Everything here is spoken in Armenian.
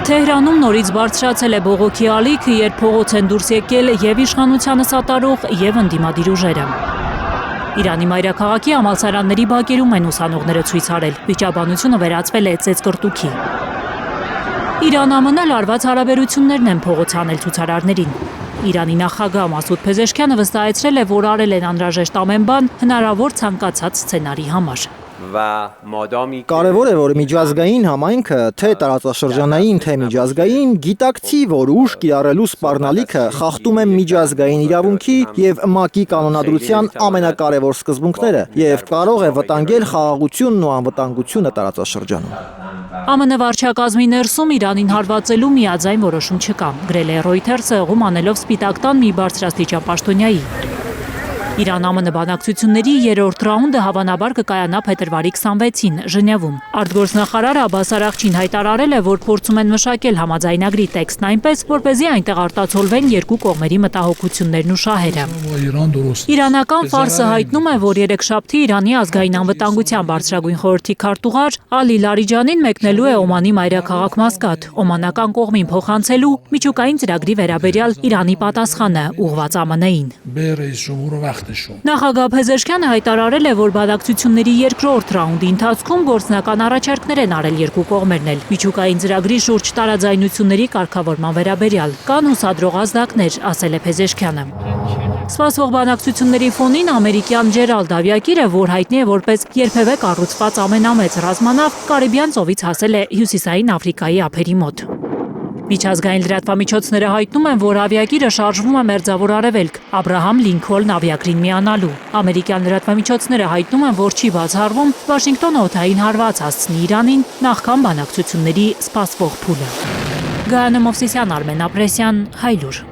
Թեհրանում նորից բարձրացել է բողոքի ալիքը, երբ փողոց են դուրս եկել եւ իշխանությանը սատարող եւ ընդդիմադիր ուժերը։ Իրանի մայրաքաղաքի համալսարանների բակերում են ուսանողները ցույց արել։ Վիճաբանությունը վերածվել է ծեծկռտուքի։ Իրան-ԱՄՆ լարված հարաբերություններն են փողոց հանել ցուցարարներին։ Իրանի նախագահ Մասուդ Փեզեշքյանը վստահեցրել է, որ արել են անհրաժեշտ ամեն բան հնարավոր ցանկացած սցենարի համար։ Կարևոր է, որ միջազգային համայնքը, թե տարածաշրջանային, թե միջազգային, գիտակցի, որ ուժ կիրառելու սպառնալիքը խախտում է միջազգային իրավունքի եւ ՄԱԿ-ի կանոնադրության ամենակարևոր սկզբունքները եւ կարող է վտանգել խաղաղությունն ու անվտանգությունը տարածաշրջանում։ ԱՄՆ վարչակազմի ներսում Իրանին հարվածելու միաձայն որոշում չկա, գրել է Reuters-ը հողում անելով Սպիտակ տան մի բարձրաստիճան պաշտոնյայի։ Իրան-ԱՄՆ բանակցությունների երրորդ ռաունդը հավանաբար կկայանա փետրվարի 26-ին Ժնևում։ Արտգործնախարար Աբբաս Արաղչին հայտարարել է, որ փորձում են մշակել համաձայնագրի տեքստն այնպես, որպեսզի այնտեղ արտացոլվեն երկու կողմերի մտահոգություններն ու շահերը։ Իրանական Ֆարսը հայտնում է, որ երեքշաբթի Իրանի ազգային անվտանգության բարձրագույն խորհրդի քարտուղար Ալի Լարիջանին մեկնելու է Օմանի մայրաքաղաք Մասկատ, օմանական կողմին փոխանցելու միջուկային ծրագրի վերաբերյալ Իրանի պատասխանը ուղղված ԱՄՆ-ին։ Նախագահ Փեզեշքյանը հայտարարել է, որ բանակցությունների երկրորդ ռաունդի ընթացքում գործնական առաջարկներ են արել երկու կողմերն էլ։ Միջուկային ծրագրի շուրջ տարաձայնությունների կարգավորման վերաբերյալ կան հուսադրող ազդակներ, ասել է Փեզեշքյանը։ Սպասվող բանակցությունների ֆոնին ամերիկյան Ջերալդ ավիակիրը, որ հայտնի է որպես երբևէ կառուցված ամենամեծ ռազմանավ, Կարիբյան ծովից հասել է Հյուսիսային Աֆրիկայի ափերի մոտ։ Միջազգային լրատվամիջոցները հայտնում են, որ ավիակիրը շարժվում է Մերձավոր Արևելք, Աբրահամ Լինքոլն ավիակրին միանալու։ Ամերիկյան լրատվամիջոցները հայտնում են, որ չի բացառվում Վաշինգտոնը օդային հարված հասցնի Իրանին նախքան բանակցությունների սպասվող փուլը։ Գայանե Մովսիսյան, Արմեն Ապրեսյան, Հայլուր։